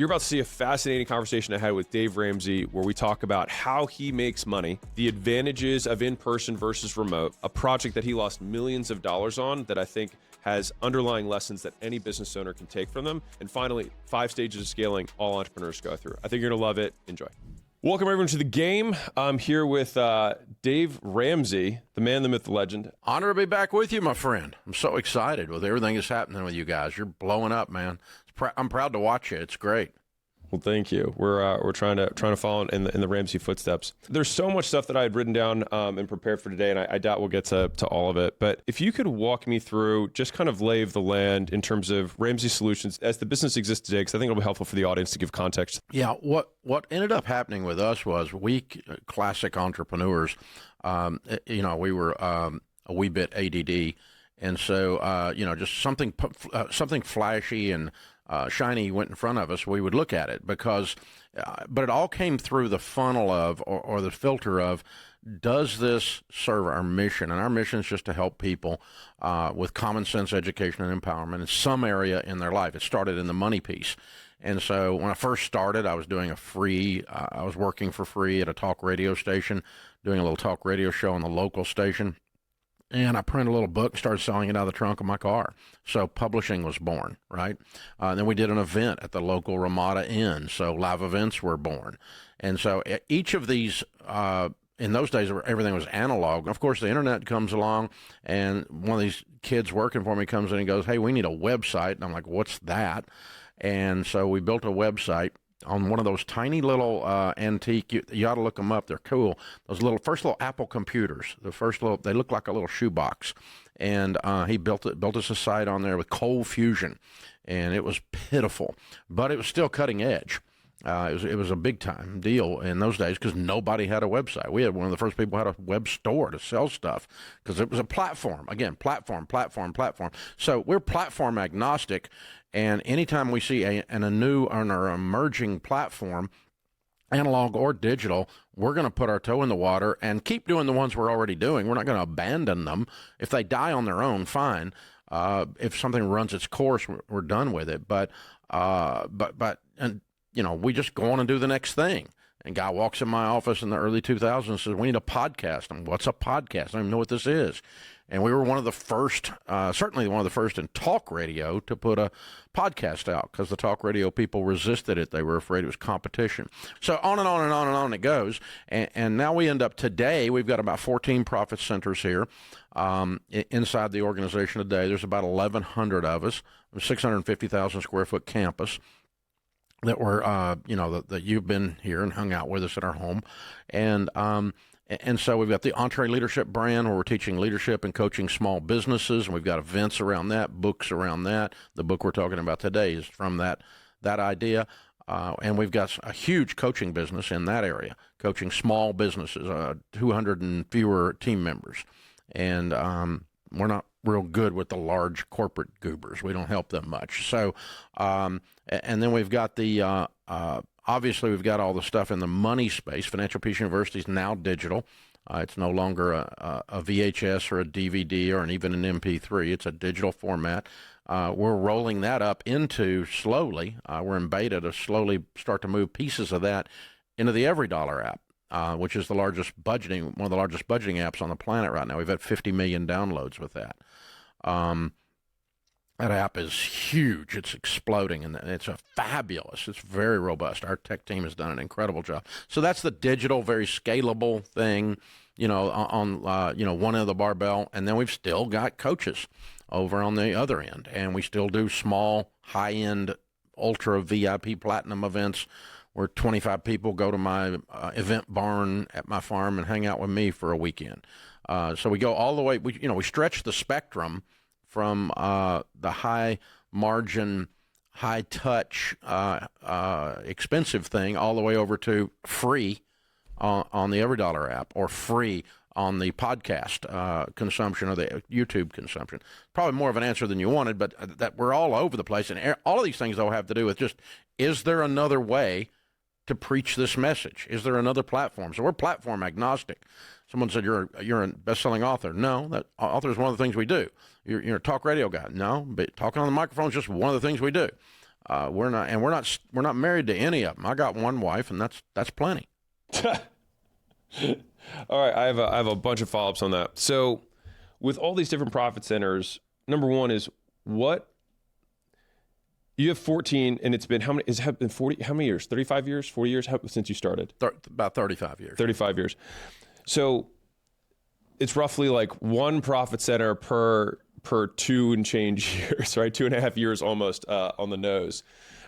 You're about to see a fascinating conversation I had with Dave Ramsey where we talk about how he makes money, the advantages of in-person versus remote, a project that he lost millions of dollars on that I think has underlying lessons that any business owner can take from them, and finally, 5 stages of scaling all entrepreneurs go through. I think you're going to love it. Enjoy. Welcome, everyone, to the game. I'm here with Dave Ramsey, the man, the myth, the legend. Honor to be back with you, my friend. I'm so excited with everything that's happening with you guys. You're blowing up, man. I'm proud to watch you. It's great. Well, thank you. We're trying to follow in the Ramsey footsteps. There's so much stuff that I had written down and prepared for today, and I doubt we'll get to all of it. But if you could walk me through, just kind of lay of the land in terms of Ramsey Solutions as the business exists today, because I think it'll be helpful for the audience to give context. Yeah, what ended up happening with us was we classic entrepreneurs. We were a wee bit ADD, and so just something flashy and shiny went in front of us, we would look at it but it all came through the funnel of, or the filter of, does this serve our mission? And our mission is just to help people with common sense education and empowerment in some area in their life. It started in the money piece. And so when I first started, I was doing I was working for free at a talk radio station, doing a little talk radio show on the local station. And I printed a little book, started selling it out of the trunk of my car. So publishing was born, right? Then we did an event at the local Ramada Inn. So live events were born. And so each of these, in those days, everything was analog. Of course, the internet comes along, and one of these kids working for me comes in and goes, "Hey, we need a website." And I'm like, "What's that?" And so we built a website on one of those tiny little antique, you ought to look them up, they're cool, those first little Apple computers, they look like a little shoebox. And he built us a site on there with Cold Fusion, and it was pitiful, but it was still cutting edge. It was a big time deal in those days because nobody had a website. We had one of the first people who had a web store to sell stuff because it was a platform. Again, platform. So we're platform agnostic, and anytime we see a new or emerging platform, analog or digital, we're going to put our toe in the water and keep doing the ones we're already doing. We're not going to abandon them. If they die on their own, fine. If something runs its course, we're done with it. We just go on and do the next thing. And a guy walks in my office in the early 2000s and says, "We need a podcast." I'm, "What's a podcast? I don't even know what this is." And we were one of the first, certainly one of the first in talk radio to put a podcast out because the talk radio people resisted it. They were afraid it was competition. So on and on and on and on it goes. And now we end up today, we've got about 14 profit centers here inside the organization today. There's about 1,100 of us, 650,000 square foot campus that we're, that you've been here and hung out with us at our home. And so we've got the Entree Leadership brand where we're teaching leadership and coaching small businesses. And we've got events around that, books around that. The book we're talking about today is from that idea. And we've got a huge coaching business in that area, coaching small businesses, 200 and fewer team members. And we're not real good with the large corporate goobers. We don't help them much. So, and then we've got the, obviously we've got all the stuff in the money space. Financial Peace University is now digital. It's no longer a VHS or a DVD or even an MP3. It's a digital format. We're rolling that up into slowly. We're in beta to slowly start to move pieces of that into the EveryDollar app. Which is one of the largest budgeting apps on the planet right now. We've had 50 million downloads with that. That app is huge. It's exploding, and it's it's very robust. Our tech team has done an incredible job. So that's the digital, very scalable thing, on one end of the barbell. And then we've still got coaches over on the other end, and we still do small, high-end, ultra VIP platinum events where 25 people go to my event barn at my farm and hang out with me for a weekend. So we go all the way. We stretch the spectrum from the high margin, high touch, expensive thing all the way over to free on the EveryDollar app or free on the podcast consumption or the YouTube consumption. Probably more of an answer than you wanted, but that we're all over the place. And all of these things, though, have to do with just, is there another way to preach this message? Is there another platform? So we're platform agnostic. Someone said, you're a best-selling author. No, that author is one of the things we do. You're a talk radio guy. No, but talking on the microphone is just one of the things we do. We're not married to any of them. I got one wife, and that's plenty. All right, I have a bunch of follow-ups on that. So, with all these different profit centers, number one is what you have 14, and it's been how many? Has it been 40? How many years? 35 years? 40 years? Since you started? About 35 years. 35 years. So, it's roughly like one profit center per 2 and change years, right? 2.5 years almost on the nose.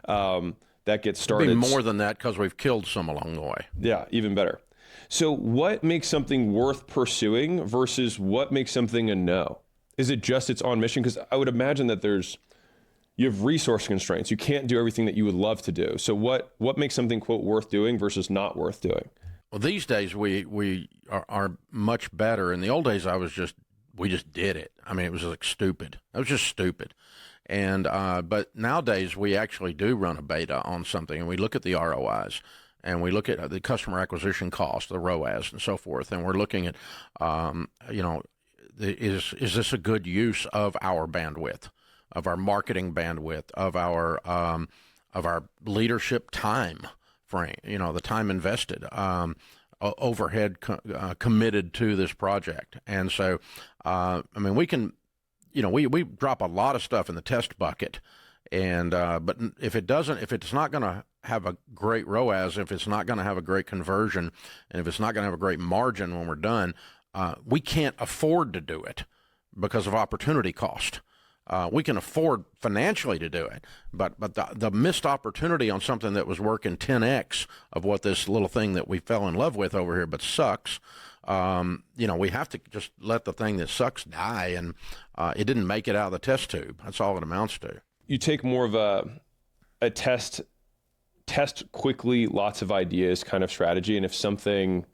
That gets started. It'd be more than that because we've killed some along the way. Yeah, even better. So what makes something worth pursuing versus what makes something a no? Is it just it's on mission? Because I would imagine that you have resource constraints. You can't do everything that you would love to do. So what makes something, quote, worth doing versus not worth doing? Well, these days we are much better. In the old days, we just did it. I mean, it was like stupid. It was just stupid. And but nowadays we actually do run a beta on something, and we look at the ROIs, and we look at the customer acquisition cost, the ROAS, and so forth, and we're looking at, is this a good use of our bandwidth, of our marketing bandwidth, of our leadership time frame, the time invested, overhead committed to this project, and so we can. We drop a lot of stuff in the test bucket, and but if it's not going to have a great ROAS, if it's not going to have a great conversion, and if it's not going to have a great margin when we're done, we can't afford to do it because of opportunity cost. We can afford financially to do it, but the missed opportunity on something that was working 10x of what this little thing that we fell in love with over here but sucks. We have to just let the thing that sucks die, and it didn't make it out of the test tube. That's all it amounts to. You take more of a test quickly, lots of ideas kind of strategy, and if something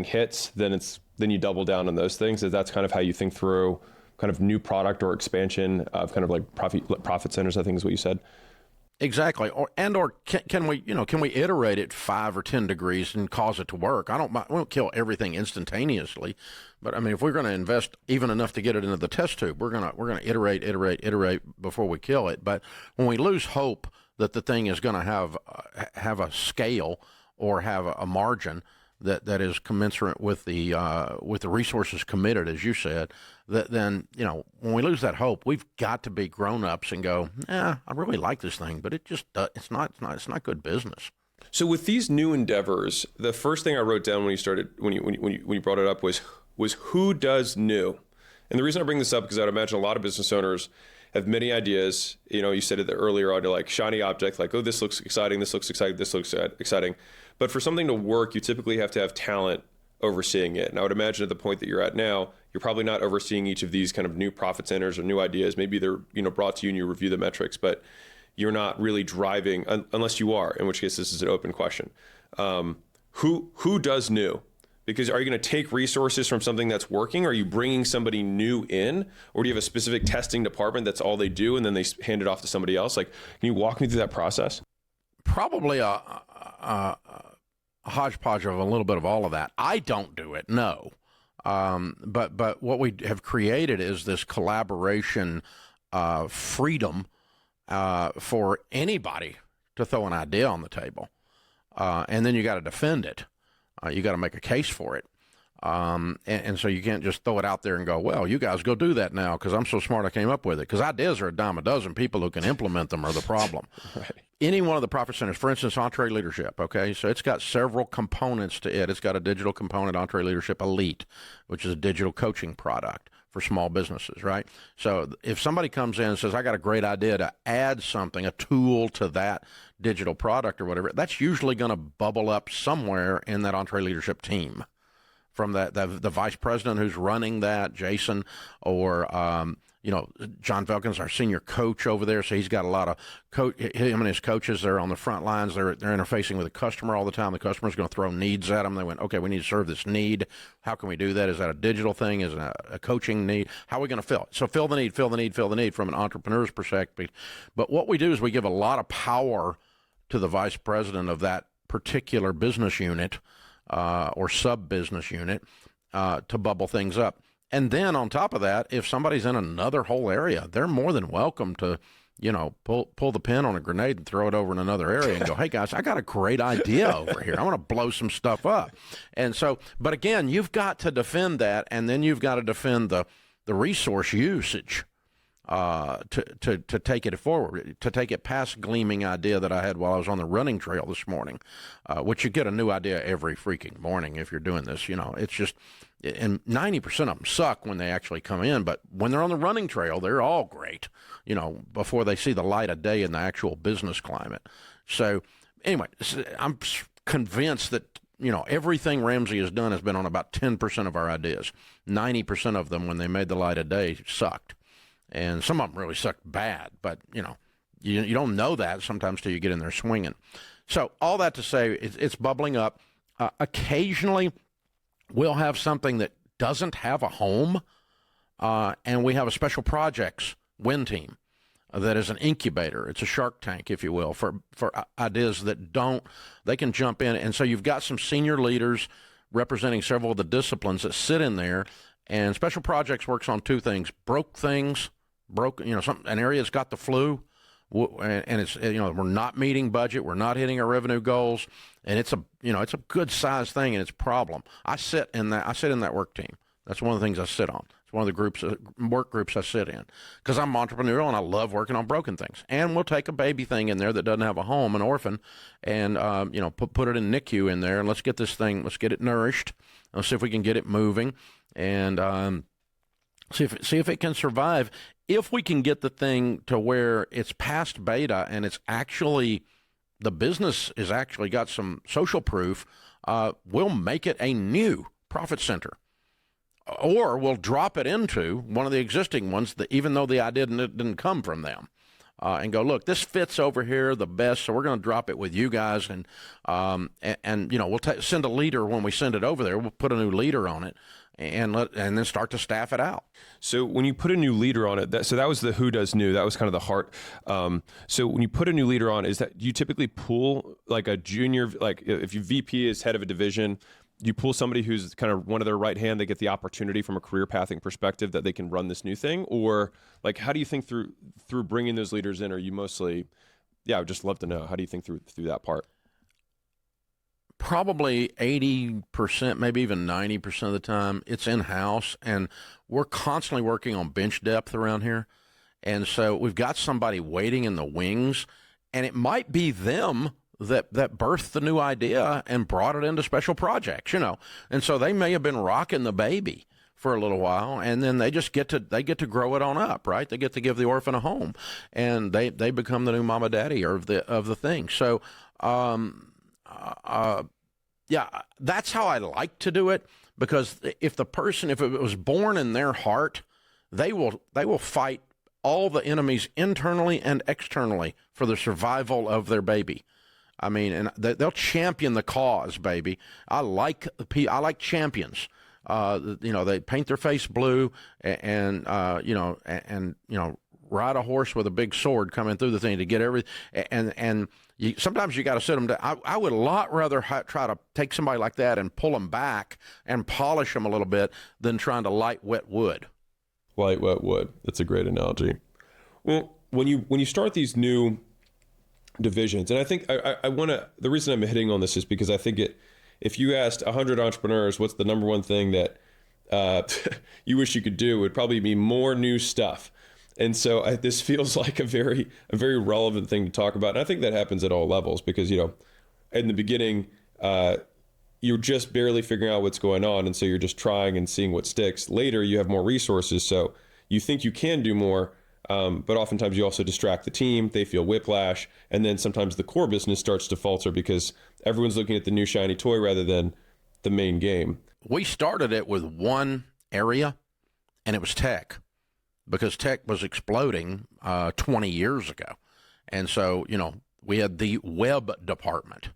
hits, then you double down on those things. That's kind of how you think through kind of new product or expansion of kind of like profit centers, I think is what you said. Exactly. Or can we iterate it 5 or 10 degrees and cause it to work? We don't kill everything instantaneously, but I mean, if we're going to invest even enough to get it into the test tube, we're going to iterate before we kill it. But when we lose hope that the thing is going to have a scale or have a margin that is commensurate with the resources committed, as you said, then when we lose that hope, we've got to be grown-ups and go, I really like this thing, but it's not good business. So with these new endeavors, the first thing I wrote down when you brought it up was who does new? And the reason I bring this up because I'd imagine a lot of business owners have many ideas. You said it earlier on, like shiny object, like, oh, this looks exciting, this looks exciting, this looks exciting. But for something to work, you typically have to have talent overseeing it. And I would imagine at the point that you're at now, you're probably not overseeing each of these kind of new profit centers or new ideas. Maybe they're brought to you and you review the metrics, but you're not really driving unless you are, in which case this is an open question. Who does new? Because are you going to take resources from something that's working? Are you bringing somebody new in? Or do you have a specific testing department that's all they do and then they hand it off to somebody else? Like, can you walk me through that process? Probably a hodgepodge of a little bit of all of that. I don't do it, no. But what we have created is this collaboration freedom for anybody to throw an idea on the table. And then you got to defend it. You got to make a case for it. And so you can't just throw it out there and go, well, you guys go do that now because I'm so smart I came up with it. Because ideas are a dime a dozen. People who can implement them are the problem. Right. Any one of the profit centers, for instance, Entree Leadership, okay? So it's got several components to it. It's got a digital component, Entree Leadership Elite, which is a digital coaching product for small businesses, right? So if somebody comes in and says, I got a great idea to add something, a tool to that digital product or whatever, that's usually going to bubble up somewhere in that Entree Leadership team. From the vice president who's running that, Jason, or John Velkin's our senior coach over there, so he's got a lot of him and his coaches. They're on the front lines. They're interfacing with the customer all the time. The customer's going to throw needs at them. They went, okay, we need to serve this need. How can we do that? Is that a digital thing? Is it a coaching need? How are we going to fill it? So fill the need from an entrepreneur's perspective. But what we do is we give a lot of power to the vice president of that particular business unit. Or sub-business unit to bubble things up. And then on top of that, if somebody's in another whole area, they're more than welcome to pull the pin on a grenade and throw it over in another area and go, hey, guys, I got a great idea over here. I want to blow some stuff up. And so, but again, you've got to defend that, and then you've got to defend the resource usage to take it forward, to take it past gleaming idea that I had while I was on the running trail this morning, which you get a new idea every freaking morning if you're doing this. It's just, and 90% of them suck when they actually come in, but when they're on the running trail, they're all great, before they see the light of day in the actual business climate. So anyway, I'm convinced that, everything Ramsey has done has been on about 10% of our ideas. 90% of them, when they made the light of day, sucked. And some of them really sucked bad, but, you don't know that sometimes till you get in there swinging. So all that to say, it's bubbling up. Occasionally, we'll have something that doesn't have a home, and we have a special projects win team that is an incubator. It's a shark tank, if you will, for ideas that they can jump in. And so you've got some senior leaders representing several of the disciplines that sit in there. And special projects works on two things: an area's got the flu, and it's, we're not meeting budget, we're not hitting our revenue goals, and it's a good sized thing, and it's a problem. I sit in that work team. That's one of the things I sit on. It's one of the work groups I sit in, because I'm entrepreneurial and I love working on broken things. And we'll take a baby thing in there that doesn't have a home, an orphan, and put it in NICU in there, and let's get it nourished. Let's see if we can get it moving, and see if it can survive. If we can get the thing to where it's past beta and it's actually, the business is actually got some social proof, we'll make it a new profit center. Or we'll drop it into one of the existing ones, even though the idea didn't come from them, and go, look, this fits over here the best, so we're going to drop it with you guys, and we'll send a leader when we send it over there. We'll put a new leader on it, and then start to staff it out. So when you put a new leader on it, that was the who does new. That was kind of the heart. So when you put a new leader on, is that you typically pull like a junior, like if your VP is head of a division, you pull somebody who's kind of one of their right hand, they get the opportunity from a career pathing perspective that they can run this new thing? Or like, how do you think through bringing those leaders in? Are you mostly, I would just love to know, how do you think through that part? Probably 80%, maybe even 90% of the time, it's in-house, and we're constantly working on bench depth around here. And so we've got somebody waiting in the wings, and it might be them that birthed the new idea and brought it into special projects, And so they may have been rocking the baby for a little while, and then they just get to grow it on up, right? They get to give the orphan a home, and they become the new mama daddy of the thing. So that's how I like to do it, because if it was born in their heart, they will fight all the enemies internally and externally for the survival of their baby. I mean, and they'll champion the cause, baby. I like champions. They paint their face blue and ride a horse with a big sword coming through the thing to get everything. And sometimes you got to sit them down. I would a lot rather try to take somebody like that and pull them back and polish them a little bbit than trying to light wet wood. Light wet wood. That's a great analogy. Well, when you start these new divisions, and I think I want to, the reason I'm hitting on this is because I think if you asked 100 entrepreneurs what's the number one thing that you wish you could do, it would probably be more new stuff. And so this feels like a very relevant thing to talk about. And I think that happens at all levels, because in the beginning you're just barely figuring out what's going on, and so you're just trying and seeing what sticks. Later you have more resources, so you think you can do more. But oftentimes you also distract the team, they feel whiplash, and then sometimes the core business starts to falter because everyone's looking at the new shiny toy rather than the main game. We started it with one area, and it was tech, because tech was exploding 20 years ago. And so, we had the web department.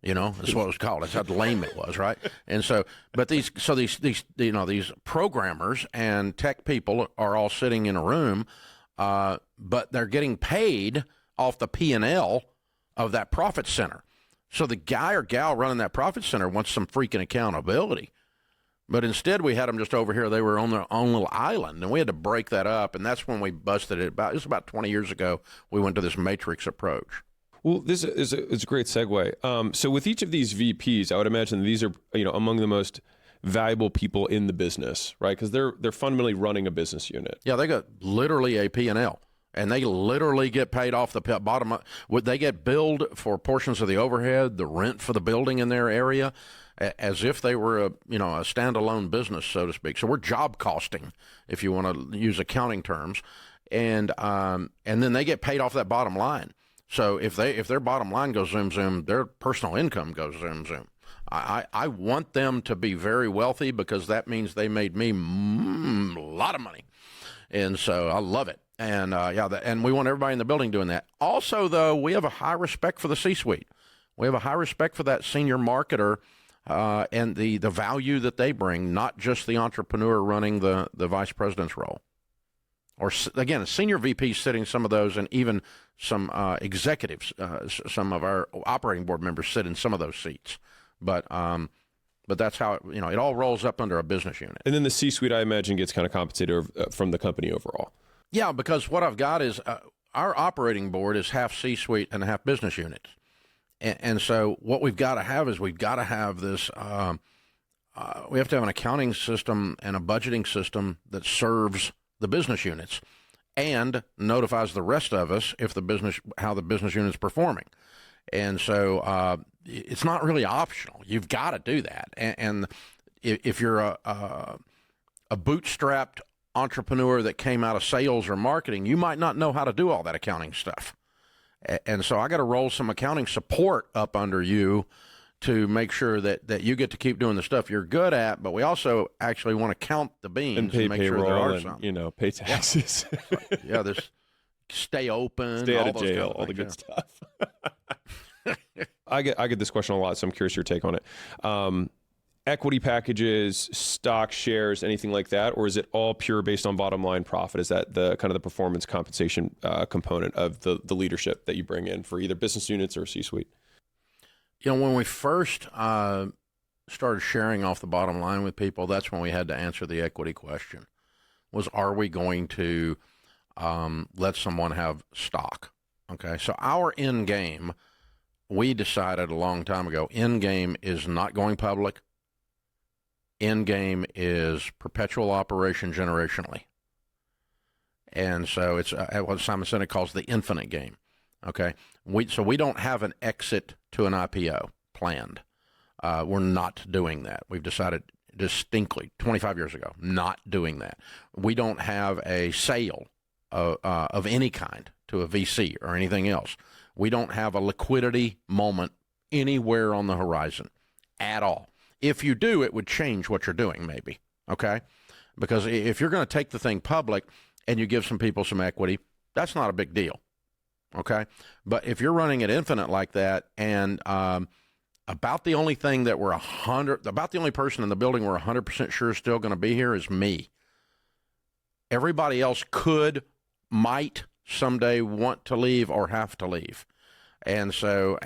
That's what it was called. That's how lame it was, right? And so, but these programmers and tech people are all sitting in a room, but they're getting paid off the P&L of that profit center. So the guy or gal running that profit center wants some freaking accountability. But instead, we had them just over here. They were on their own little island, and we had to break that up. And that's when we busted it. It was about 20 years ago. We went to this matrix approach. Well, this is a great segue. So with each of these VPs, I would imagine these are among the most valuable people in the business, right? Because they're fundamentally running a business unit. Yeah, they got literally a P&L. And they literally get paid off the bottom. They get billed for portions of the overhead, the rent for the building in their area, as if they were a standalone business, so to speak. So we're job costing, if you want to use accounting terms, and then they get paid off that bottom line. So if their bottom line goes zoom zoom, their personal income goes zoom zoom. I want them to be very wealthy because that means they made me a lot of money, and so I love it. And and we want everybody in the building doing that. Also, though, we have a high respect for the C-suite. We have a high respect for that senior marketer and the value that they bring, not just the entrepreneur running the vice president's role. Or again, a senior VP sitting some of those, and even some executives, some of our operating board members sit in some of those seats. But that's how it all rolls up under a business unit. And then the C-suite, I imagine, gets kind of compensated from the company overall. Yeah, because what I've got is our operating board is half C-suite and half business units. And so what we've got to have is we've got to have this, we have to have an accounting system and a budgeting system that serves the business units and notifies the rest of us how the business unit's performing. And so it's not really optional. You've got to do that. And if you're a bootstrapped entrepreneur that came out of sales or marketing, you might not know how to do all that accounting stuff. And so I got to roll some accounting support up under you to make sure that you get to keep doing the stuff you're good at, but we also actually want to count the beans and pay make payroll sure there are and, some. Pay taxes. Yeah, this stay open, stay out all of jail, all the good stuff. I get this question a lot, so I'm curious your take on it. Equity packages, stock shares, anything like that, or is it all pure based on bottom line profit? Is that the kind of the performance compensation component of the leadership that you bring in for either business units or C-suite? When we first started sharing off the bottom line with people, that's when we had to answer the equity question: was are we going to let someone have stock? Okay, so our end game, we decided a long time ago, end game is not going public. End game is perpetual operation generationally. And so it's what Simon Sinek calls the infinite game. Okay. So we don't have an exit to an IPO planned. We're not doing that. We've decided distinctly 25 years ago, not doing that. We don't have a sale of any kind to a VC or anything else. We don't have a liquidity moment anywhere on the horizon at all. If you do, it would change what you're doing, maybe, okay? Because if you're going to take the thing public and you give some people some equity, that's not a big deal, okay? But if you're running it infinite like that, and about the only thing that about the only person in the building we're 100% sure is still going to be here is me. Everybody else might someday want to leave or have to leave. And so,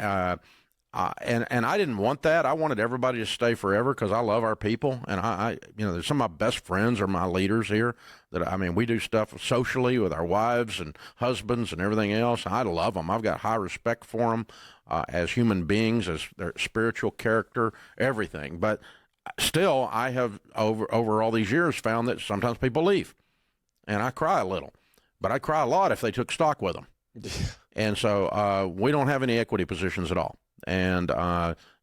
and I didn't want that. I wanted everybody to stay forever because I love our people. And there's some of my best friends are my leaders here we do stuff socially with our wives and husbands and everything else. I love them. I've got high respect for them as human beings, as their spiritual character, everything. But still, I have over all these years found that sometimes people leave and I cry a little, but I cry a lot if they took stock with them. And so we don't have any equity positions at all. And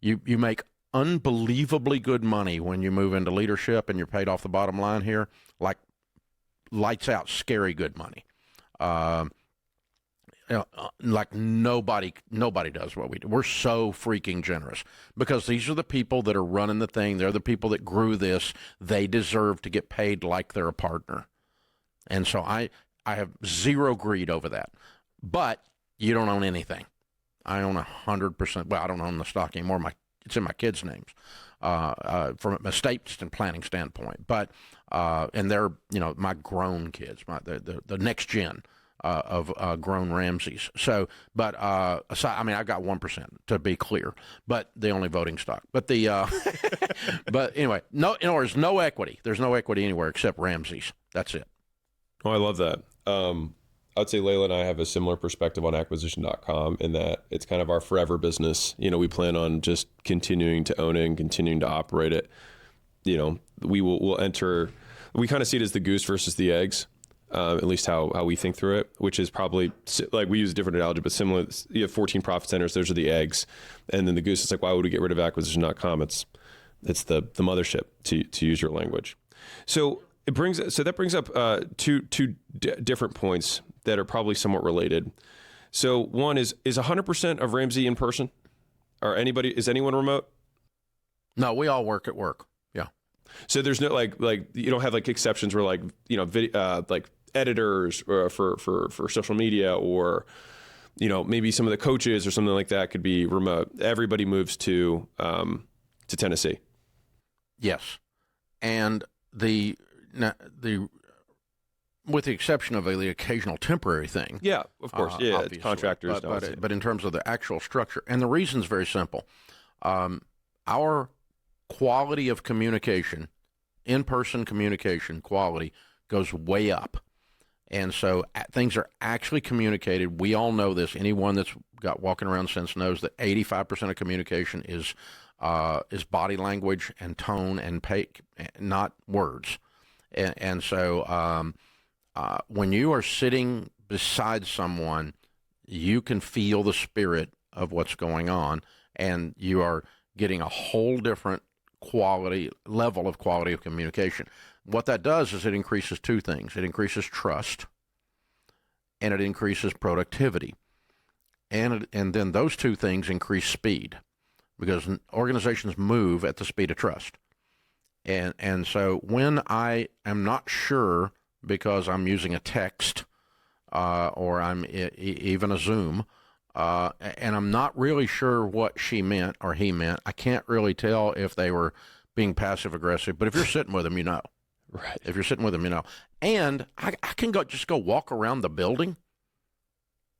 you make unbelievably good money when you move into leadership and you're paid off the bottom line here, like lights out, scary good money. Like nobody does what we do. We're so freaking generous because these are the people that are running the thing. They're the people that grew this. They deserve to get paid like they're a partner. And so I have zero greed over that. But you don't own anything. I own 100%. Well, I don't own the stock anymore. It's in my kids' names from an estate and planning standpoint. But and they're my grown kids, the next gen. grown Ramseys. So, but aside, I mean, I got 1% to be clear, but the only voting stock. But the but anyway, no, in other words, no equity. There's no equity anywhere except Ramsey's. That's it. Oh, I love that. I'd say Layla and I have a similar perspective on acquisition.com in that it's kind of our forever business. We plan on just continuing to own it and continuing to operate it. We'll enter, we kind of see it as the goose versus the eggs, at least how we think through it, which is probably like we use a different analogy, but similar. You have 14 profit centers, those are the eggs. And then the goose is like, why would we get rid of acquisition.com? It's the mothership, to use your language. So that brings up two different points that are probably somewhat related. So one is 100% of Ramsey in person, or is anyone remote? No, we all work at work. Yeah. So there's no like you don't have like exceptions where like like editors for social media, or maybe some of the coaches or something like that could be remote. Everybody moves to Tennessee. Yes, and the with the exception of the occasional temporary thing. Yeah, of course. It's contractors. But in terms of the actual structure, and the reason's very simple. Our quality of communication, in-person communication quality, goes way up. And so things are actually communicated. We all know this. Anyone that's got walking around since knows that 85% of communication is body language and tone and not words. And so when you are sitting beside someone, you can feel the spirit of what's going on, and you are getting a whole different level of quality of communication. What that does is it increases two things. It increases trust, and it increases productivity. And then those two things increase speed, because organizations move at the speed of trust. And so when I am not sure, because I'm using a text or I'm even a Zoom, and I'm not really sure what she meant or he meant, I can't really tell if they were being passive aggressive. But if you're sitting with them, you know. Right. If you're sitting with them, you know. And I can just go walk around the building,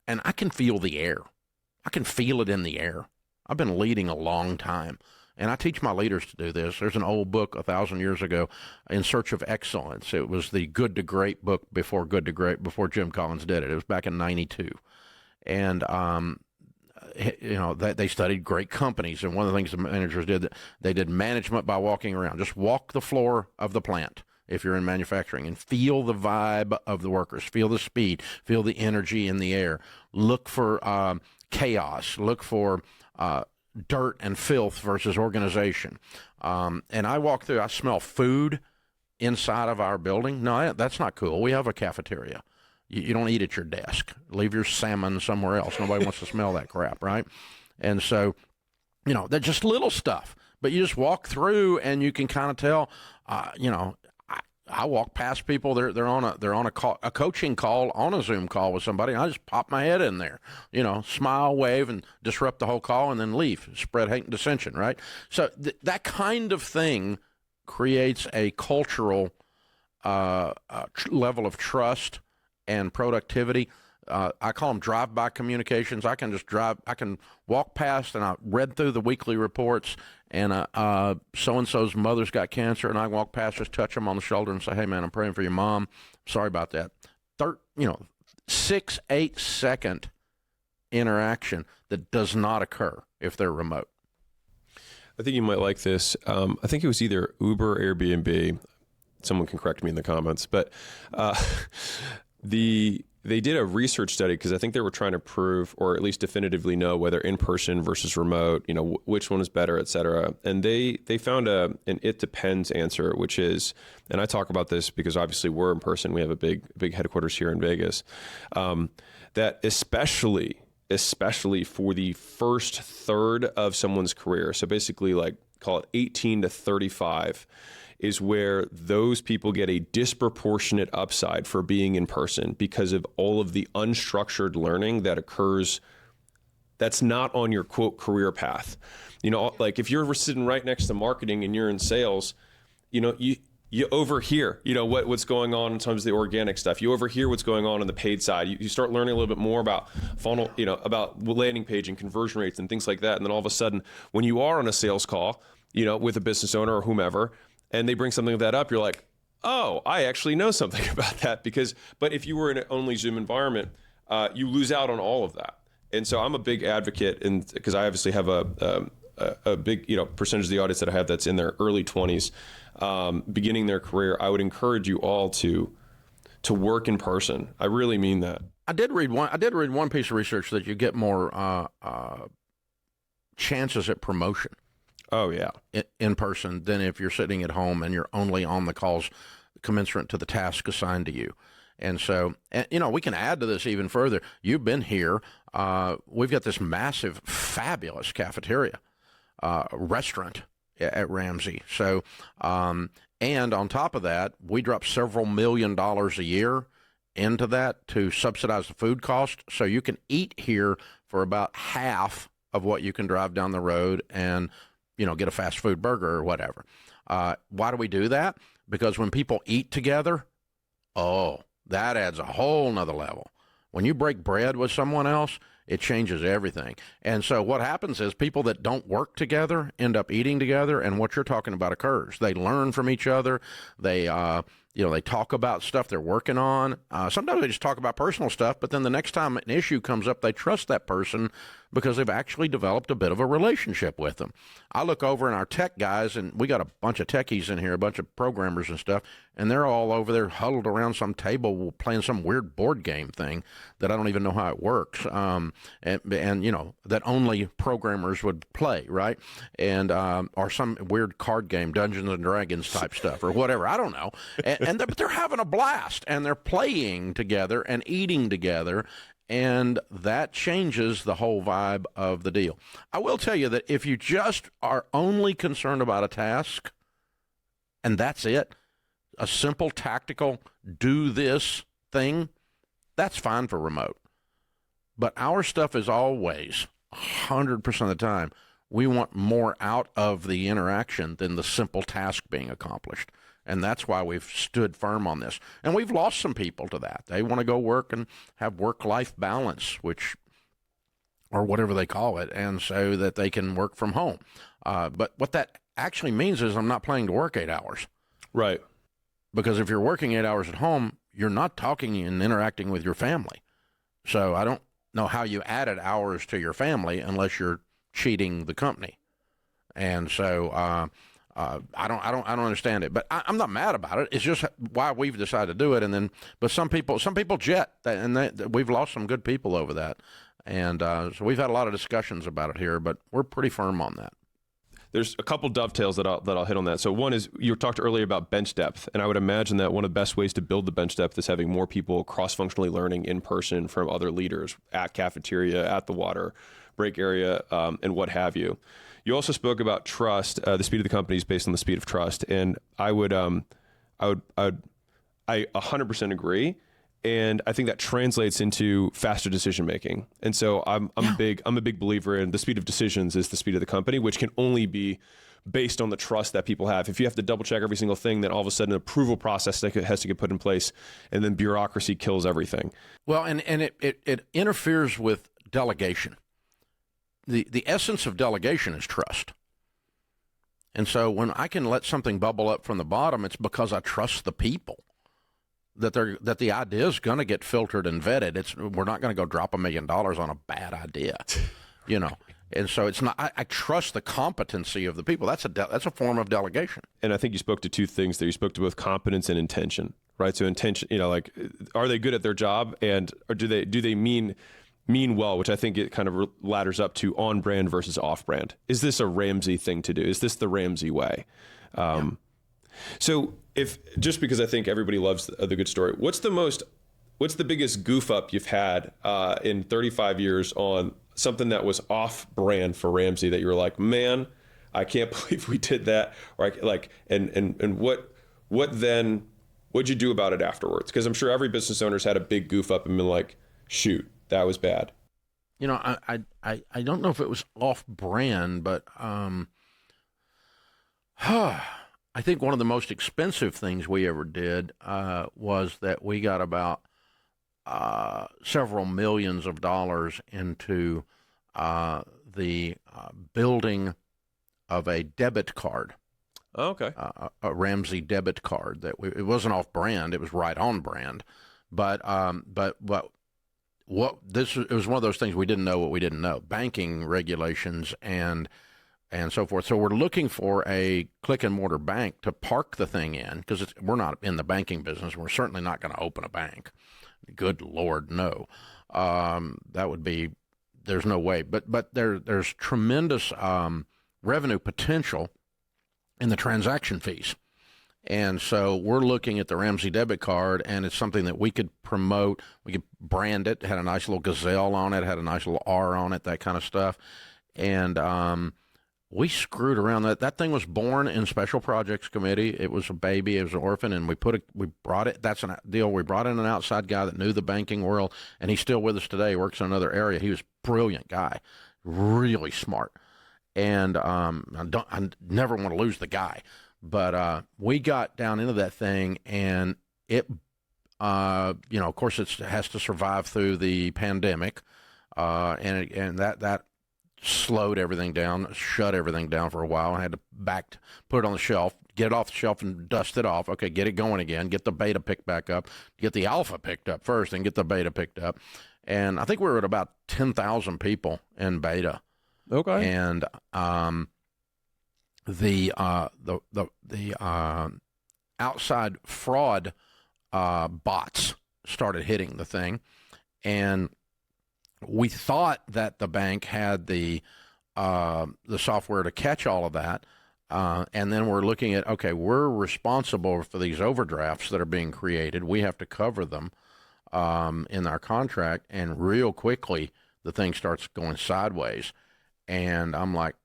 and I can feel the air. I can feel it in the air. I've been leading a long time, and I teach my leaders to do this. There's an old book 1,000 years ago, In Search of Excellence. It was the Good to Great book before Jim Collins did it. It was back in '92. And, they studied great companies. And one of the things the managers did, they did management by walking around. Just walk the floor of the plant if you're in manufacturing and feel the vibe of the workers, feel the speed, feel the energy in the air. Look for chaos. Look for dirt and filth versus organization. And I walk through, I smell food inside of our building. No, that's not cool. We have a cafeteria. You don't eat at your desk. Leave your salmon somewhere else. Nobody wants to smell that crap, right? And so, they're just little stuff. But you just walk through, and you can kind of tell. I walk past people. They're on a coaching call, on a Zoom call with somebody. And I just pop my head in there. Smile, wave, and disrupt the whole call, and then leave. Spread hate and dissension, right? So that kind of thing creates a cultural level of trust and productivity. I call them drive-by communications. I can walk past, and I read through the weekly reports, and so-and-so's mother's got cancer, and I walk past, just touch them on the shoulder and say, hey, man, I'm praying for your mom. Sorry about that. 6-8 second interaction that does not occur if they're remote. I think you might like this. I think it was either Uber or Airbnb. Someone can correct me in the comments, but they did a research study because I think they were trying to prove, or at least definitively know, whether in-person versus remote, which one is better, et cetera. And they found an it depends answer, which is, and I talk about this because obviously we're in person. We have a big headquarters here in Vegas. That especially for the first third of someone's career, so basically like call it 18 to 35, is where those people get a disproportionate upside for being in person because of all of the unstructured learning that occurs that's not on your quote career path. Like if you're sitting right next to marketing and you're in sales, You overhear, what's going on in terms of the organic stuff. You overhear what's going on the paid side. You start learning a little bit more about funnel, about landing page and conversion rates and things like that. And then all of a sudden, when you are on a sales call, with a business owner or whomever, and they bring something like that up, you're like, oh, I actually know something about that. But if you were in an only Zoom environment, you lose out on all of that. And so I'm a big advocate, because I obviously have a big percentage of the audience that I have that's in their early 20s, beginning their career. I would encourage you all to work in person. I really mean that. I did read one piece of research that you get more chances at promotion. Oh yeah, in person than if you're sitting at home and you're only on the calls commensurate to the task assigned to you. And so, we can add to this even further. You've been here. We've got this massive, fabulous cafeteria, restaurant at Ramsey. So, and on top of that, we drop several $1 million a year into that to subsidize the food cost. So you can eat here for about half of what you can drive down the road and, get a fast food burger or whatever. Why do we do that? Because when people eat together, that adds a whole nother level. When you break bread with someone else, it changes everything. And so what happens is people that don't work together end up eating together, and what you're talking about occurs. They learn from each other. They, they talk about stuff they're working on. Sometimes they just talk about personal stuff, but then the next time an issue comes up, they trust that person because they've actually developed a bit of a relationship with them. I look over in our tech guys, and we got a bunch of techies in here, a bunch of programmers and stuff, and they're all over there huddled around some table playing some weird board game thing that I don't even know how it works, and that only programmers would play, right? And or some weird card game, Dungeons and Dragons type stuff or whatever. I don't know. But they're having a blast, and they're playing together and eating together. And that changes the whole vibe of the deal. I will tell you that if you just are only concerned about a task, and that's it, a simple tactical do this thing, that's fine for remote. But our stuff is always, 100% of the time, we want more out of the interaction than the simple task being accomplished. And that's why we've stood firm on this. And we've lost some people to that. They want to go work and have work-life balance, or whatever they call it, and so that they can work from home. But what that actually means is I'm not planning to work 8 hours. Right. Because if you're working 8 hours at home, you're not talking and interacting with your family. So I don't know how you added hours to your family unless you're cheating the company. And so I don't understand it, but I'm not mad about it. It's just why we've decided to do it. And then, but some people jet, and we've lost some good people over that. And so we've had a lot of discussions about it here, but we're pretty firm on that. There's a couple dovetails that I'll hit on that. So one is, you talked earlier about bench depth, and I would imagine that one of the best ways to build the bench depth is having more people cross-functionally learning in person from other leaders at cafeteria, at the water break area, and what have you. You also spoke about trust. The speed of the company is based on the speed of trust, and I 100% agree. And I think that translates into faster decision making. And so I'm a big believer in the speed of decisions is the speed of the company, which can only be based on the trust that people have. If you have to double check every single thing, then all of a sudden an approval process has to get put in place, and then bureaucracy kills everything. Well, and it interferes with delegation. The essence of delegation is trust. And so when I can let something bubble up from the bottom, it's because I trust the people. That the idea is going to get filtered and vetted. We're not going to go drop $1 million on a bad idea, And so it's not. I trust the competency of the people. That's a form of delegation. And I think you spoke to two things there. You spoke to both competence and intention, right? So intention, are they good at their job, or do they mean well? Which I think it kind of ladders up to on brand versus off brand. Is this a Ramsey thing to do? Is this the Ramsey way? Yeah. So just because I think everybody loves the good story, what's the biggest goof up you've had in 35 years on something that was off brand for Ramsey that you were like, man, I can't believe we did that, or and what'd you do about it afterwards? Because I'm sure every business owner's had a big goof up and been like, shoot, that was bad. I don't know if it was off brand, but I I think one of the most expensive things we ever did was that we got about several millions of dollars into the building of a debit card. Oh, okay. A Ramsey debit card it wasn't off brand; it was right on brand. But it was one of those things we didn't know what we didn't know: banking regulations and so forth. So we're looking for a click and mortar bank to park the thing in, because we're not in the banking business. We're certainly not going to open a bank. Good Lord, no. That would be, there's no way. But there's tremendous revenue potential in the transaction fees. And so we're looking at the Ramsey debit card, and it's something that we could promote. We could brand it. It had a nice little gazelle on it, had a nice little R on it, that kind of stuff. And we screwed around. That thing was born in Special Projects Committee. It was a baby. It was an orphan, and we brought it. That's a deal. We brought in an outside guy that knew the banking world, and he's still with us today. He works in another area. He was a brilliant guy, really smart. And I never want to lose the guy. But we got down into that thing, and it, of course, it has to survive through the pandemic, and that slowed everything down, shut everything down for a while. I had to put it on the shelf, get it off the shelf and dust it off. Okay, get it going again, get the beta picked back up, get the alpha picked up first, and get the beta picked up. And I think we were at about 10,000 people in beta. Okay. And the outside fraud bots started hitting the thing, and we thought that the bank had the software to catch all of that, and then we're looking at, okay, we're responsible for these overdrafts that are being created. We have to cover them in our contract, and real quickly the thing starts going sideways, and I'm like,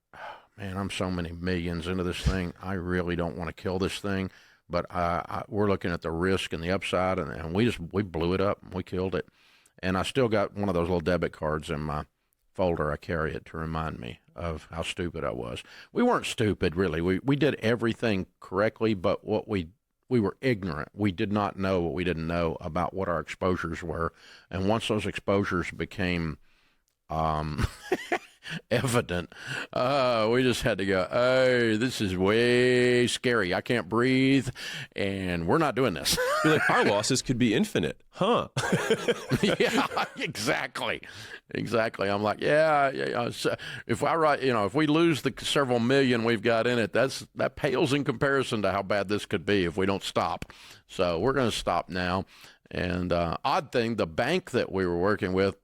man, I'm so many millions into this thing. I really don't want to kill this thing, but we're looking at the risk and the upside, and we blew it up. We killed it. And I still got one of those little debit cards in my folder. I carry it to remind me of how stupid I was. We weren't stupid, really. We did everything correctly, but we were ignorant. We did not know what we didn't know about what our exposures were. And once those exposures became evident, we just had to go, hey, this is way scary. I can't breathe, and we're not doing this. You're like, our losses could be infinite, huh? Yeah, exactly. I'm like, yeah. So if we lose the several million we've got in it, that pales in comparison to how bad this could be if we don't stop. So we're going to stop now. And odd thing, the bank that we were working with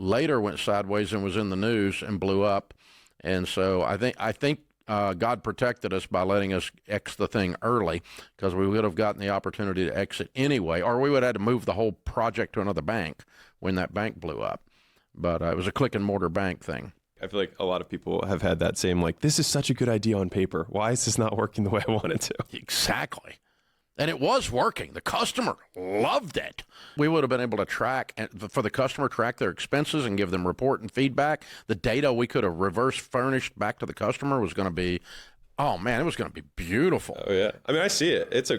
later went sideways and was in the news and blew up. And so I think God protected us by letting us exit the thing early, because we would have gotten the opportunity to exit anyway, or we would have had to move the whole project to another bank when that bank blew up. But it was a click and mortar bank thing. I feel like a lot of people have had that same, like, this is such a good idea on paper. Why is this not working the way I want it to? Exactly. And it was working. The customer loved it. We would have been able to track their expenses and give them report and feedback. The data we could have reverse furnished back to the customer was going to be, oh man, it was going to be beautiful. Oh yeah, I mean, I see it. It's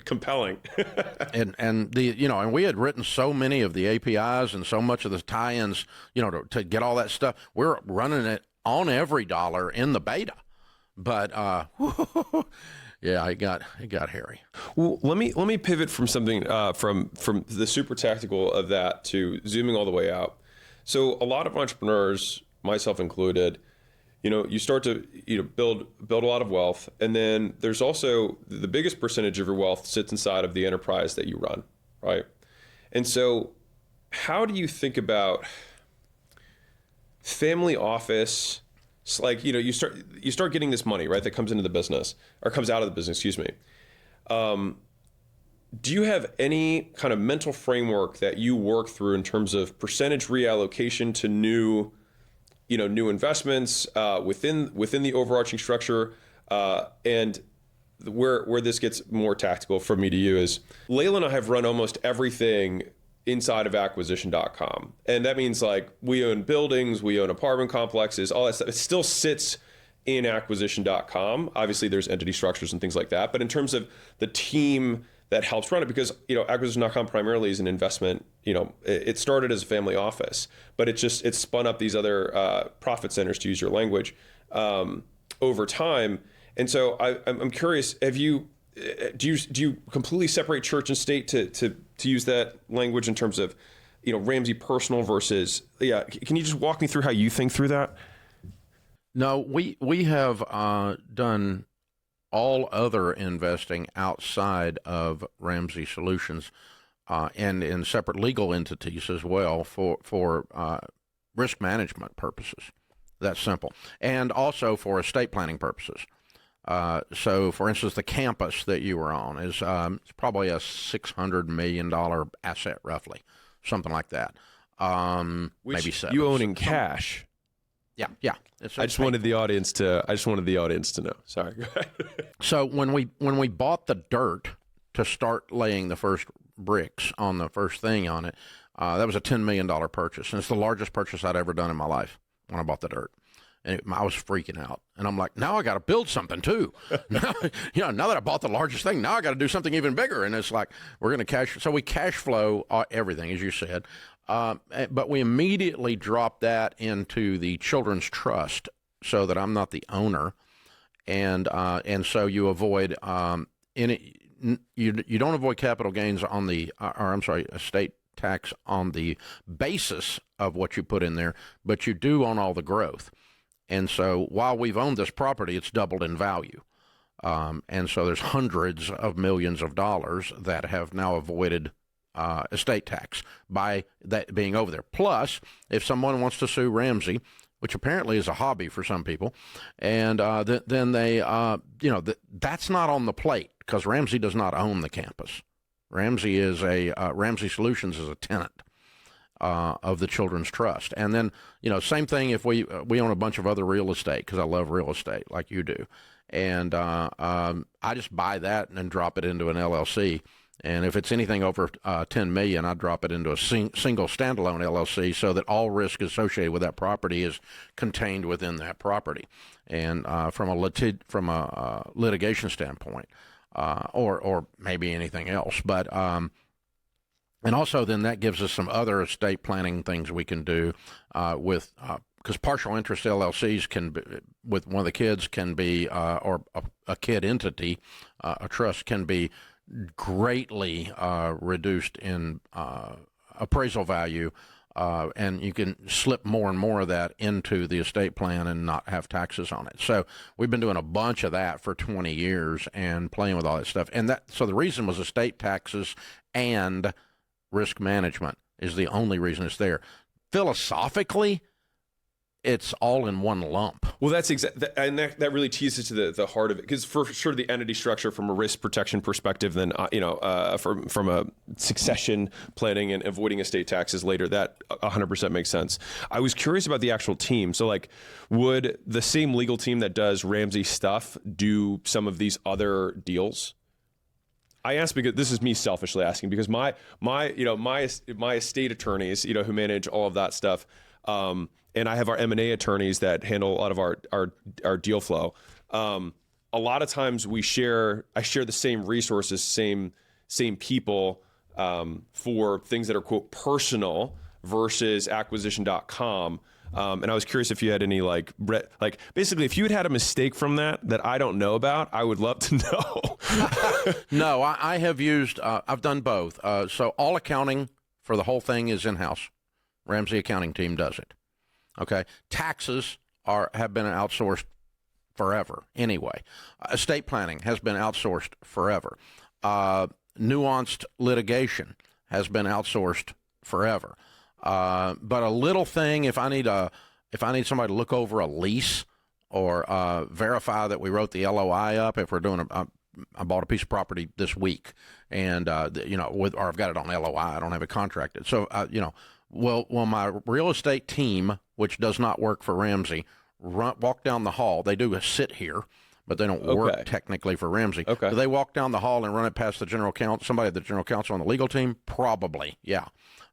compelling. and we had written so many of the APIs and so much of the tie-ins, to get all that stuff. We're running it on every dollar in the beta, but yeah, it got hairy. Well, let me pivot from something from the super tactical of that to zooming all the way out. So a lot of entrepreneurs, myself included, you start to build a lot of wealth, and then there's also the biggest percentage of your wealth sits inside of the enterprise that you run, right? And so, how do you think about family office? Like, you start getting this money, right, that comes into the business, or comes out of the business, excuse me. Do you have any kind of mental framework that you work through in terms of percentage reallocation to new investments within the overarching structure? And where this gets more tactical from me to you is, Layla and I have run almost everything inside of acquisition.com. And that means, like, we own buildings, we own apartment complexes, all that stuff. It still sits in acquisition.com. Obviously, there's entity structures and things like that. But in terms of the team that helps run it, because acquisition.com primarily is an investment. It started as a family office, but it spun up these other profit centers, to use your language, over time. And so I'm curious, do you completely separate church and state to use that language in terms of Ramsey personal versus Can you just walk me through how you think through that? No, we have done all other investing outside of Ramsey Solutions and in separate legal entities as well for risk management purposes. That's simple. And also for estate planning purposes. So, for instance, the campus that you were on is it's probably a $600 million asset, roughly, something like that. Maybe seven. You own in cash. Yeah. I just wanted the audience to know. Sorry. Go ahead. So when we bought the dirt to start laying the first bricks on the first thing on it, that was a $10 million purchase, and it's the largest purchase I'd ever done in my life when I bought the dirt. And I was freaking out, and I'm like, now I got to build something too. now that I bought the largest thing, now I got to do something even bigger. And it's like we're going to so we cash flow everything, as you said. But we immediately dropped that into the children's trust so that I'm not the owner, and so you avoid you don't avoid capital gains on estate tax on the basis of what you put in there, but you do on all the growth. And so while we've owned this property, it's doubled in value. And so there's hundreds of millions of dollars that have now avoided estate tax by that being over there. Plus, if someone wants to sue Ramsey, which apparently is a hobby for some people, and then they, that's not on the plate because Ramsey does not own the campus. Ramsey Solutions is a tenant of the Children's Trust. And then, same thing if we own a bunch of other real estate, because I love real estate like you do. And I just buy that and then drop it into an LLC. And if it's anything over $10 million, I drop it into a single standalone LLC so that all risk associated with that property is contained within that property. And from a litigation standpoint, or maybe anything else. But and also then that gives us some other estate planning things we can do with because partial interest LLCs can be, with one of the kids can be or a kid entity, a trust can be greatly reduced in appraisal value, and you can slip more and more of that into the estate plan and not have taxes on it. So we've been doing a bunch of that for 20 years and playing with all that stuff. And so the reason was estate taxes and risk management is the only reason it's there. Philosophically, it's all in one lump. Well, that's and that really teases to the heart of it, because for sure the entity structure from a risk protection perspective, then from a succession planning and avoiding estate taxes later, that 100% makes sense. I was curious about the actual team. So, would the same legal team that does Ramsey stuff do some of these other deals? I ask because this is me selfishly asking, because my estate attorneys, who manage all of that stuff. And I have our M&A attorneys that handle a lot of our deal flow. A lot of times I share the same resources, same people for things that are, quote, personal versus acquisition.com. And I was curious if you had any basically if you had a mistake from that I don't know about, I would love to know. No, I have used, I've done both. So all accounting for the whole thing is in-house. Ramsey accounting team does it. Okay, taxes have been outsourced forever anyway. Estate planning has been outsourced forever. Nuanced litigation has been outsourced forever. But a little thing, if I need somebody to look over a lease or verify that we wrote the LOI up, if we're doing I bought a piece of property this week, and or I've got it on LOI, I don't have it contracted. So Well, my real estate team, which does not work for Ramsey, walk down the hall. They do sit here, but they don't work technically for Ramsey. Okay. Do they walk down the hall and run it past the general counsel, somebody at the general counsel on the legal team? Probably, yeah.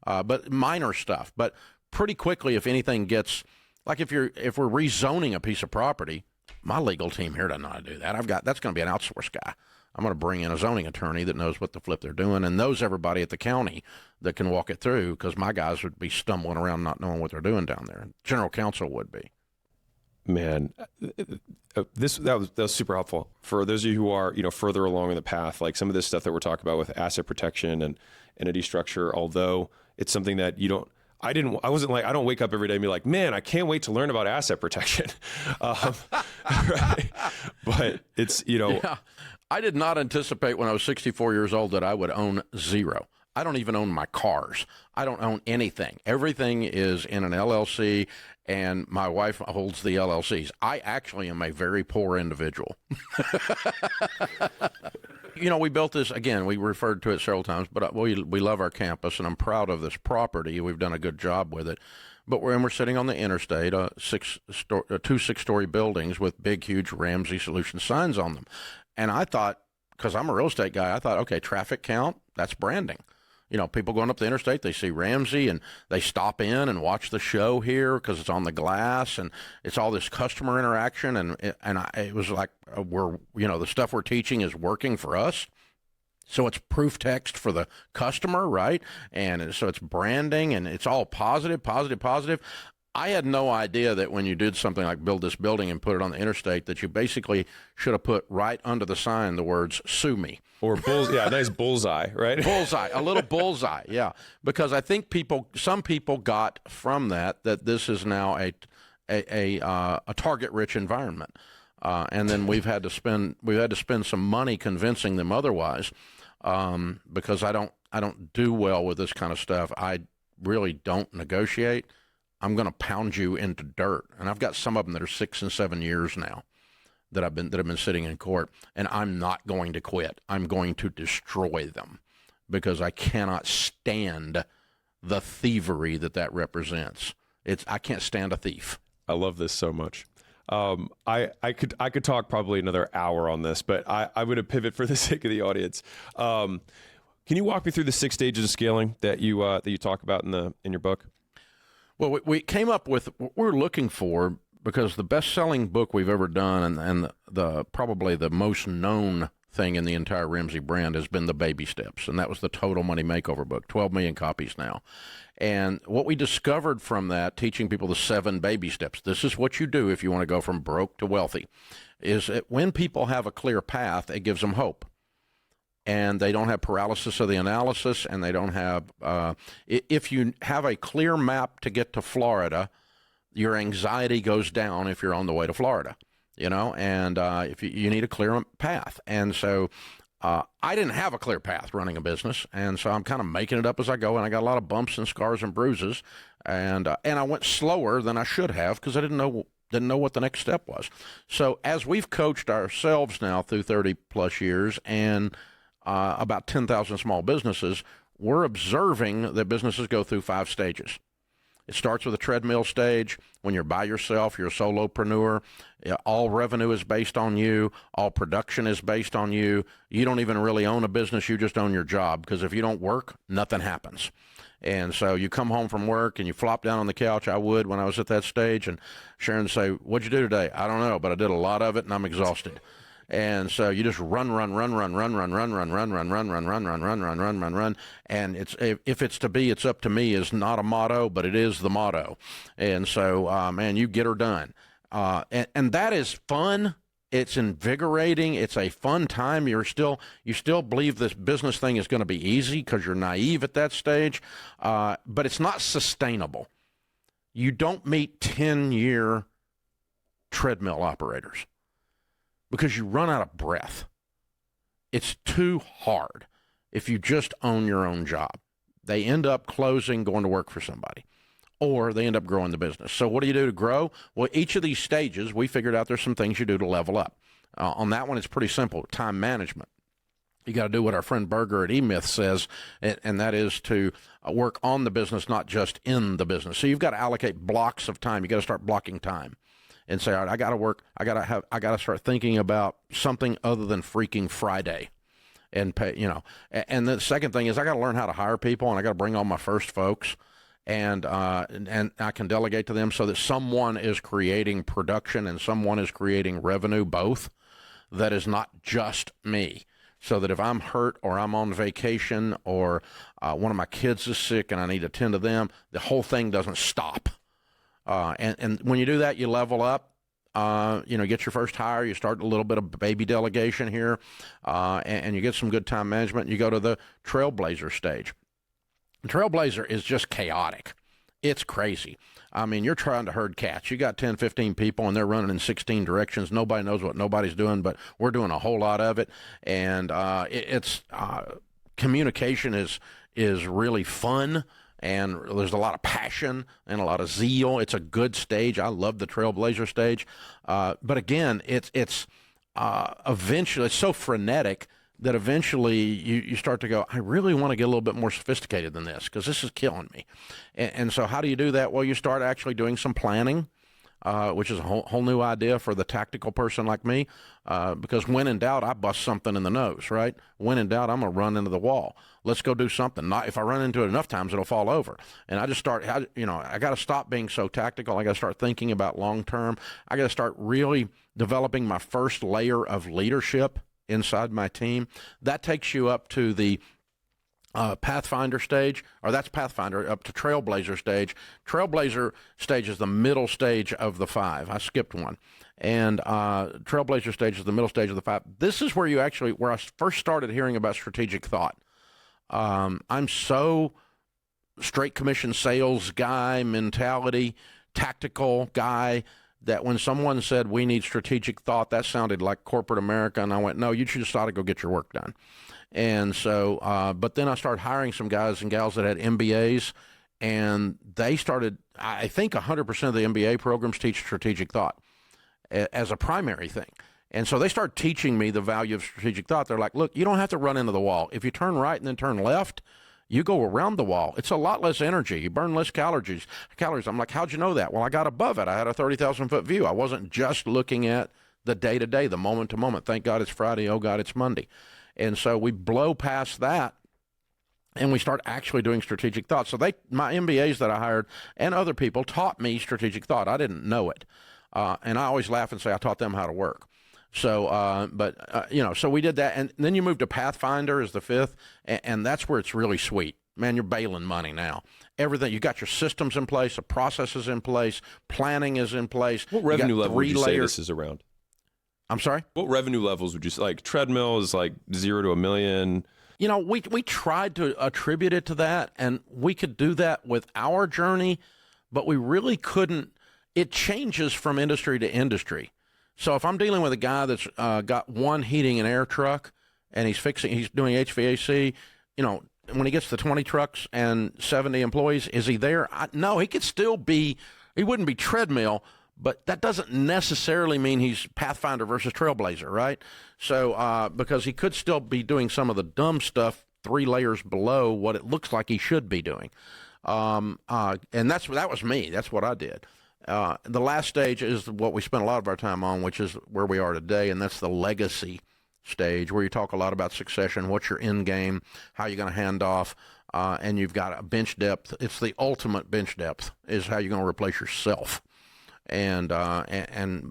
But minor stuff. But pretty quickly, if anything gets, like if we're rezoning a piece of property, my legal team here doesn't know how to do that. That's going to be an outsourced guy. I'm going to bring in a zoning attorney that knows what the flip they're doing and knows everybody at the county that can walk it through, because my guys would be stumbling around not knowing what they're doing down there. General counsel would be. Man, that was super helpful for those of you who are further along in the path. Like some of this stuff that we're talking about with asset protection and entity structure, although it's something that I don't wake up every day and be like, man, I can't wait to learn about asset protection. Right? But it's Yeah. I did not anticipate when I was 64 years old that I would own zero. I don't even own my cars. I don't own anything. Everything is in an LLC, and my wife holds the LLCs. I actually am a very poor individual. We built this, again, we referred to it several times, but we love our campus, and I'm proud of this property. We've done a good job with it. But we're sitting on the interstate, two six-story buildings with big, huge Ramsey Solutions signs on them. And I thought, because I'm a real estate guy, I thought, okay, traffic count, that's branding. People going up the interstate, they see Ramsey and they stop in and watch the show here because it's on the glass and it's all this customer interaction. And it was like, the stuff we're teaching is working for us. So it's proof text for the customer, right? And so it's branding and it's all positive, positive, positive. I had no idea that when you did something like build this building and put it on the interstate, that you basically should have put right under the sign the words "sue me" or nice bullseye, right? Bullseye, a little bullseye, yeah. Because I think some people got from that this is now a target-rich environment, and then we've had to spend some money convincing them otherwise, because I don't do well with this kind of stuff. I really don't negotiate. I'm going to pound you into dirt. And I've got some of them that are 6 and 7 years now that have been sitting in court, and I'm not going to quit. I'm going to destroy them because I cannot stand the thievery that represents. I can't stand a thief. I love this so much. I could talk probably another hour on this, but I'm going to pivot for the sake of the audience. Can you walk me through the 6 stages of scaling that you talk about in your book? Well, we came up with what we're looking for, because the best-selling book we've ever done and the probably the most known thing in the entire Ramsey brand has been the Baby Steps, and that was the Total Money Makeover book, 12 million copies now. And what we discovered from that, teaching people the 7 baby steps, this is what you do if you want to go from broke to wealthy, is that when people have a clear path, it gives them hope. And they don't have paralysis of the analysis, and they don't have, if you have a clear map to get to Florida, your anxiety goes down if you're on the way to Florida, and if you need a clear path. And so I didn't have a clear path running a business, and so I'm kind of making it up as I go, and I got a lot of bumps and scars and bruises, and I went slower than I should have because I didn't know what the next step was. So as we've coached ourselves now through 30-plus years and about 10,000 small businesses, we're observing that businesses go through 5 stages. It starts with a treadmill stage. When you're by yourself, you're a solopreneur. All revenue is based on you. All production is based on you. You don't even really own a business. You just own your job, because if you don't work, nothing happens. And so you come home from work and you flop down on the couch. I would when I was at that stage. And Sharon would say, "What'd you do today?" "I don't know, but I did a lot of it and I'm exhausted." And so you just run. And if it's to be, it's up to me is not a motto, but it is the motto. And so, man, you get her done. And that is fun. It's invigorating. It's a fun time. You still believe this business thing is going to be easy because you're naive at that stage. But it's not sustainable. You don't meet 10-year treadmill operators, because you run out of breath. It's too hard if you just own your own job. They end up closing, going to work for somebody, or they end up growing the business. So what do you do to grow? Well, each of these stages, we figured out there's some things you do to level up. On that one, it's pretty simple, time management. You got to do what our friend Berger at eMyth says, and that is to work on the business, not just in the business. So you've got to allocate blocks of time. You got to start blocking time. And say, all right, I got to work. I got to start thinking about something other than freaking Friday, and pay. And the second thing is I got to learn how to hire people, and I got to bring on my first folks. and I can delegate to them so that someone is creating production and someone is creating revenue, both. That is not just me. So that if I'm hurt or I'm on vacation or one of my kids is sick and I need to attend to them, the whole thing doesn't stop. And when you do that, you level up. Get your first hire. You start a little bit of baby delegation here, and you get some good time management. You go to the trailblazer stage. The trailblazer is just chaotic. It's crazy. I mean, you're trying to herd cats. You got 10, 15 people, and they're running in 16 directions. Nobody knows what nobody's doing, but we're doing a whole lot of it. And communication is really fun, and there's a lot of passion and a lot of zeal. It's a good stage. I love the trailblazer stage. But again, it's eventually, it's so frenetic that eventually you start to go, I really want to get a little bit more sophisticated than this because this is killing me. And so how do you do that? Well, you start actually doing some planning, which is a whole new idea for the tactical person like me, because when in doubt, I bust something in the nose, right? When in doubt, I'm going to run into the wall. Let's go do something. Not if I run into it enough times, it'll fall over. And I just start, I got to stop being so tactical. I got to start thinking about long term. I got to start really developing my first layer of leadership inside my team. That takes you up to the Pathfinder stage, or that's Pathfinder, up to Trailblazer stage. Trailblazer stage is the middle stage of the 5. I skipped one. And Trailblazer stage is the middle stage of the 5. This is where where I first started hearing about strategic thought. I'm so straight commission sales guy mentality, tactical guy, that when someone said we need strategic thought, that sounded like corporate America, and I went, no, you just ought to go get your work done. And so, but then I started hiring some guys and gals that had MBAs, and they started, I think 100% of the MBA programs teach strategic thought as a primary thing. And so they started teaching me the value of strategic thought. They're like, look, you don't have to run into the wall. If you turn right and then turn left, you go around the wall. It's a lot less energy. You burn less calories. I'm like, how'd you know that? Well, I got above it. I had a 30,000-foot view. I wasn't just looking at the day-to-day, the moment-to-moment. Thank God it's Friday. Oh, God, it's Monday. And so we blow past that, and we start actually doing strategic thought. So my MBAs that I hired and other people taught me strategic thought. I didn't know it. And I always laugh and say I taught them how to work. So, so we did that. And then you move to Pathfinder as the 5th, and that's where it's really sweet. Man, you're bailing money now. Everything, you got your systems in place, the processes in place, planning is in place. What revenue level would you say this is around? I'm sorry? What revenue levels would you say? Like treadmill is like 0 to $1 million. We tried to attribute it to that, and we could do that with our journey, but we really couldn't. It changes from industry to industry. So if I'm dealing with a guy that's got one heating and air truck and he's doing HVAC, when he gets to 20 trucks and 70 employees, is he there? No, he could still be, he wouldn't be treadmill, but that doesn't necessarily mean he's Pathfinder versus Trailblazer, right? So because he could still be doing some of the dumb stuff 3 layers below what it looks like he should be doing. And that was me. That's what I did. The last stage is what we spent a lot of our time on, which is where we are today, and that's the legacy stage, where you talk a lot about succession, what's your end game, how you're going to hand off, and you've got a bench depth. It's the ultimate bench depth is how you're going to replace yourself, and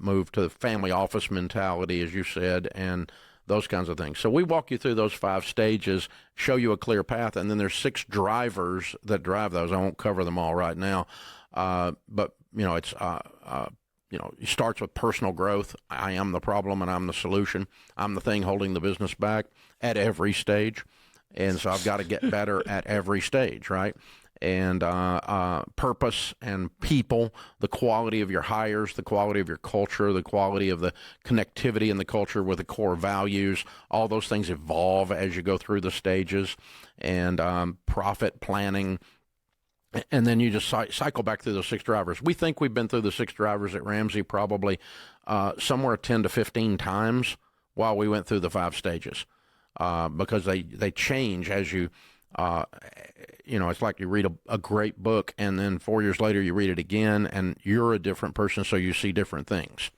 move to the family office mentality, as you said, and those kinds of things. So we walk you through those 5 stages, show you a clear path, and then there's 6 drivers that drive those. I won't cover them all right now, but it's it starts with personal growth. I am the problem and I'm the solution. I'm the thing holding the business back at every stage, and so I've got to get better at every stage, right? And purpose and people, the quality of your hires, the quality of your culture, the quality of the connectivity in the culture with the core values, all those things evolve as you go through the stages, and profit planning. And then you just cycle back through those 6 drivers. We think we've been through the 6 drivers at Ramsey probably somewhere 10 to 15 times while we went through the 5 stages, because they change as you, it's like you read a great book, and then 4 years later you read it again, and you're a different person, so you see different things.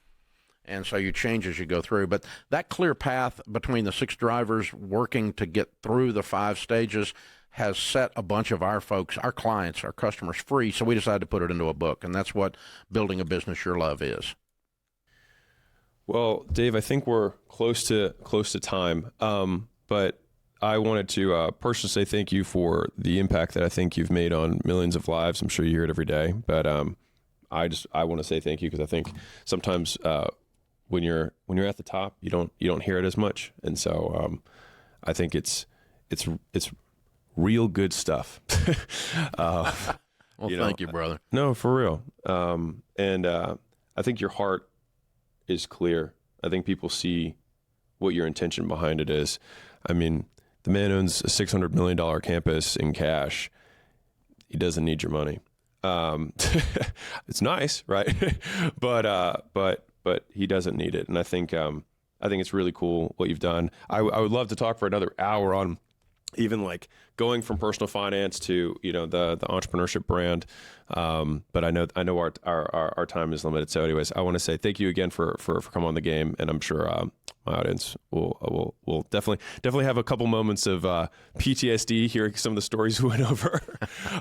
And so you change as you go through. But that clear path between the 6 drivers working to get through the 5 stages has set a bunch of our folks, our clients, our customers free. So we decided to put it into a book, and that's what Building a Business Your Love is. Well, Dave, I think we're close to time, but I wanted to personally say thank you for the impact that I think you've made on millions of lives. I'm sure you hear it every day, but I want to say thank you because I think sometimes when you're at the top, you don't hear it as much, and so I think it's real good stuff. Well, thank you, brother. No, for real. And I think your heart is clear. I think people see what your intention behind it is. I mean, the man owns a $600 million campus in cash. He doesn't need your money. It's nice, right? but he doesn't need it. And I think it's really cool what you've done. I would love to talk for another hour on even like going from personal finance to, the entrepreneurship brand. But I know our time is limited. So anyways, I want to say thank you again for coming on the game. And I'm sure, my audience will definitely have a couple moments of PTSD hearing some of the stories we went over,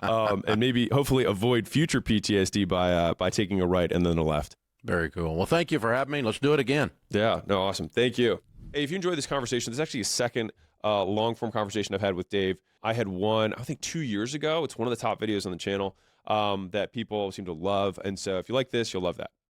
and maybe hopefully avoid future PTSD by taking a right and then a left. Very cool. Well, thank you for having me. Let's do it again. Yeah, no, awesome. Thank you. Hey, if you enjoyed this conversation, this is actually a second long-form conversation I've had with Dave. I had one, I think 2 years ago. It's one of the top videos on the channel that people seem to love. And so if you like this, you'll love that.